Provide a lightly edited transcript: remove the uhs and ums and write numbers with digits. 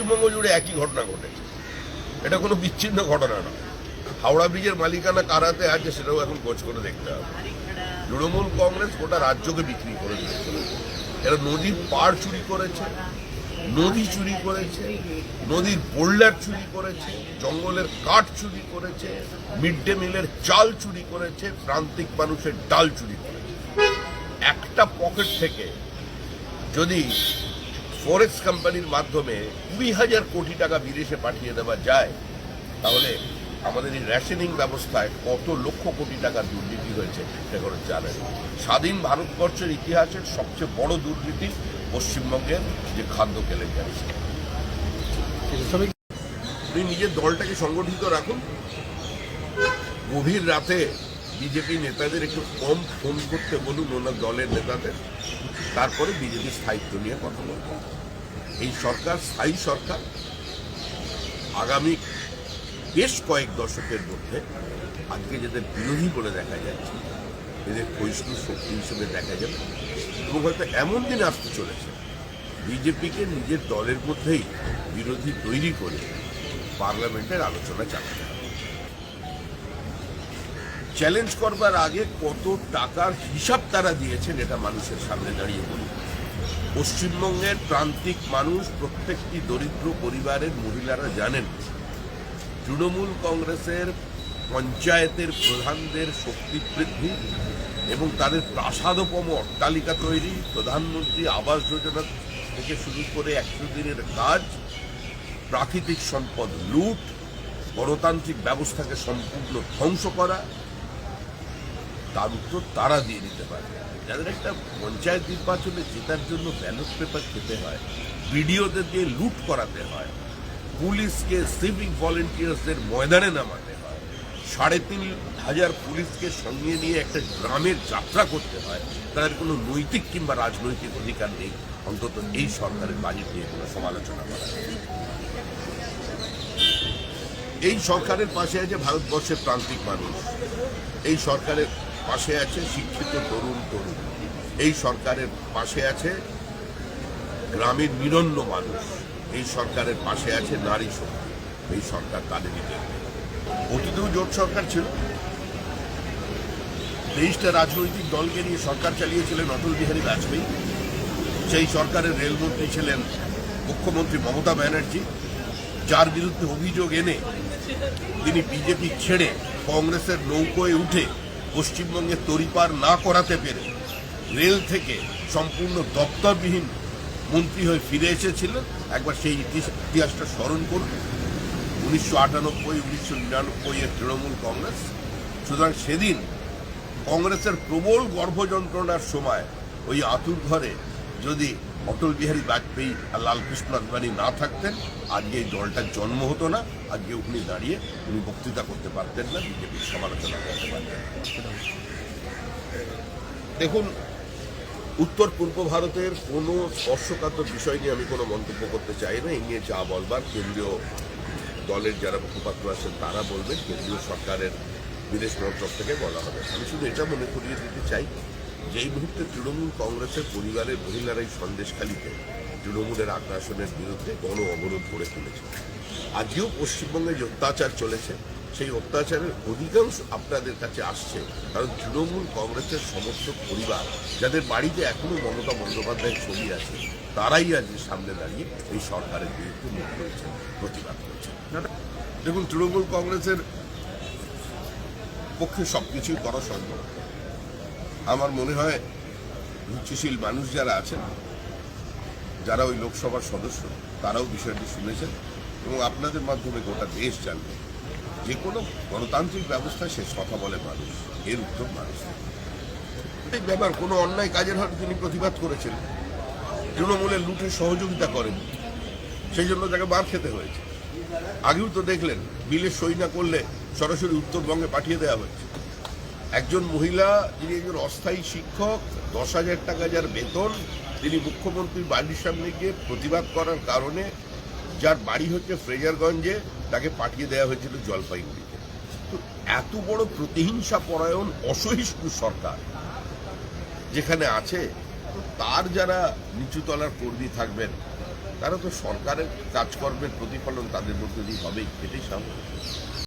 পশ্চিমবঙ্গ জুড়ে একই ঘটনা ঘটেছে। এটা কোনো বিচ্ছিন্ন ঘটনা নয়। হাওড়া ব্রিজের মালিকানা কার হাতে আছে সেটাও এখন খোঁজ করে দেখতে হবে। তৃণমূল কংগ্রেস গোটা রাজ্যকে বিক্রি করে দিয়েছিল। এরা নদীর পাড় চুরি করেছে, নদী চুরি করেছে, নদীর বোল্ডার চুরি করেছে, জঙ্গলের কাঠ চুরি করেছে, মিড ডে মিলের চাল চুরি করেছে, প্রান্তিক মানুষের ডাল চুরি করেছে। একটা পকেট থেকে যদি ফরেক্স কোম্পানির মাধ্যমে 20,000 কোটি টাকা বিদেশে পাঠিয়ে দেওয়া যায়, তাহলে আমাদের এই রেশনিং ব্যবস্থায় কত লক্ষ কোটি টাকার দুর্নীতি হয়েছে সেগুলো জানেন। স্বাধীন ভারতবর্ষের ইতিহাসের সবচেয়ে বড় দুর্নীতি পশ্চিমবঙ্গের যে খাদ্য কেলেঙ্কারি। আপনি নিজের দলটাকে সংগঠিত রাখুন। গভীর রাতে বিজেপি নেতাদের একটু কম ফোন করতে বলুন ওনার দলের নেতাদের, তারপরে বিজেপির স্থায়িত্ব নিয়ে কথা বলবেন। এই সরকার স্থায়ী সরকার। আগামী বেশ কয়েক দশকের মধ্যে আজকে যাদের বিরোধী বলে দেখা যাচ্ছে এদের ক্ষয়িষ্ণু শক্তি হিসেবে দেখা যাবে, এবং হয়তো এমন দিন আসতে চলেছে বিজেপিকে নিজের দলের মধ্যেই বিরোধী তৈরি করে পার্লামেন্টের আলোচনা চালাতে হবে। চ্যালেঞ্জ করবার আগে কত টাকার হিসাব তারা দিয়েছেন এটা মানুষের সামনে দাঁড়িয়ে বলুন। পশ্চিমবঙ্গের প্রান্তিক মানুষ, প্রত্যেকটি দরিদ্র পরিবারের মহিলারা জানেন তৃণমূল কংগ্রেসের পঞ্চায়েতের প্রধানদের শক্তি বৃদ্ধি এবং তাদের প্রাসাদোপম অট্টালিকা তৈরি, প্রধানমন্ত্রী আবাস যোজনা থেকে শুরু করে 100 দিনের কাজ, প্রাকৃতিক সম্পদ লুট, গণতান্ত্রিক ব্যবস্থাকে সম্পূর্ণ ধ্বংস করা, তার উত্তর তারা দিয়ে দিতে পারে। যাদের একটা পঞ্চায়েত নির্বাচনে জেতার জন্য ব্যালট পেপার খেতে হয়, বিডিওদের দিয়ে লুট করাতে হয়, পুলিশকে সিভিক ভলেন্টিয়ার্সদের ময়দানে নামাতে হয়, 3,500 পুলিশকে সঙ্গে নিয়ে একটা গ্রামের যাত্রা করতে হয়, তাদের কোনো নৈতিক কিংবা রাজনৈতিক অধিকার নেই অন্তত এই সরকারের বাজেট নিয়ে কোনো সমালোচনা করা। এই সরকারের পাশে আছে ভারতবর্ষের প্রান্তিক মানুষ, এই সরকারের পাশে আছে শিক্ষিত তরুণ তরুণ, এই সরকারের পাশে আছে গ্রামের নিরন্ন মানুষ, এই সরকারের পাশে আছে নারী শক্তি। এই সরকার তাদেরই দেখবে। অতীতেও জোট সরকার ছিল, 23টা রাজনৈতিক দলকে নিয়ে সরকার চালিয়েছিলেন অটল বিহারী বাজপেয়ী। সেই সরকারের রেলমন্ত্রী ছিলেন মুখ্যমন্ত্রী মমতা ব্যানার্জি, যার বিরুদ্ধে অভিযোগ এনে তিনি বিজেপি ছেড়ে কংগ্রেসের নৌকোয় উঠে পশ্চিমবঙ্গে তড়িপার না করাতে পেরে রেল থেকে সম্পূর্ণ দপ্তরবিহীন মন্ত্রী হয়ে ফিরে এসেছিলেন। একবার সেই ইতিহাসটা স্মরণ করুন, 1998, 1999 তৃণমূল কংগ্রেস। সুতরাং সেদিন কংগ্রেসের প্রবল গর্ভযন্ত্রণার সময় ওই আতুর ঘরে যদি অটল বিহারী বাজপেয়ী আর লালকৃষ্ণ আদবানি না থাকতেন, আজকে এই দলটার জন্ম হতো না। আজকে উনি দাঁড়িয়ে উনি বক্তৃতা করতে পারতেন না, বিজেপির সমালোচনা করতে পারতেন। দেখুন, উত্তর পূর্ব ভারতের কোনো স্পর্শকাতর বিষয় নিয়ে আমি কোনো মন্তব্য করতে চাই না। এই নিয়ে যা বলবার কেন্দ্রীয় দলের যারা মুখপাত্র আছেন তারা বলবেন, কেন্দ্রীয় সরকারের বিদেশ মন্ত্রক থেকে বলা হবে। আমি শুধু এটা মনে করিয়ে দিতে চাই যে এই মুহূর্তে তৃণমূল কংগ্রেসের পরিবারের মহিলারাই সন্দেশখালীতে তৃণমূলের আগ্রাসনের বিরুদ্ধে গণ অবরোধ গড়ে তুলেছে। আজকেও পশ্চিমবঙ্গে যে অত্যাচার চলেছে সেই অত্যাচারের অধিকাংশ আপনাদের কাছে আসছে কারণ তৃণমূল কংগ্রেসের সমর্থক পরিবার যাদের বাড়িতে এখনো মমতা বন্দ্যোপাধ্যায়ের ছবি আছে, তারাই আজকে সামনে দাঁড়িয়ে এই সরকারের বিরুদ্ধে মুখ করেছেন, প্রতিবাদ করছেন। দেখুন, তৃণমূল কংগ্রেসের পক্ষে সবকিছুই করা সম্ভব। আমার মনে হয় রুচিশীল মানুষ যারা আছেন, যারা ওই লোকসভার সদস্য, তারাও বিষয়টি শুনেছেন এবং আপনাদের মাধ্যমে গোটা দেশ জানবে। যে কোনো গণতান্ত্রিক ব্যবস্থায় শেষ কথা বলে মানুষ, এর উত্তর মানুষ। এই ব্যাপার কোনো অন্যায় কাজের হয়তো তিনি প্রতিবাদ করেছেন, তৃণমূলের লুটে সহযোগিতা করেন, সেই জন্য তাকে মার খেতে হয়েছে। আগেও তো দেখলেন বিলে সই না করলে সরাসরি উত্তরবঙ্গে পাঠিয়ে দেওয়া হয়েছে। একজন মহিলা, যিনি একজন অস্থায়ী শিক্ষক, 10,000 টাকা যার বেতন, তিনি মুখ্যমন্ত্রীর বাড়ির সামনে গিয়ে প্রতিবাদ করার কারণে, যার বাড়ি হচ্ছে ফ্রেজারগঞ্জে, তাকে পাঠিয়ে দেওয়া হয়েছিল জলপাইগুড়িতে। তো এত বড় প্রতিহিংসা পরায়ণ অসহিষ্ণু সরকার যেখানে আছে, তো তার যারা নিচুতলার কর্মী থাকবেন তারা তো সরকারের কাজকর্মের প্রতিফলন তাদের মধ্যে দিয়ে হবেই, এটাই স্বাভাবিক।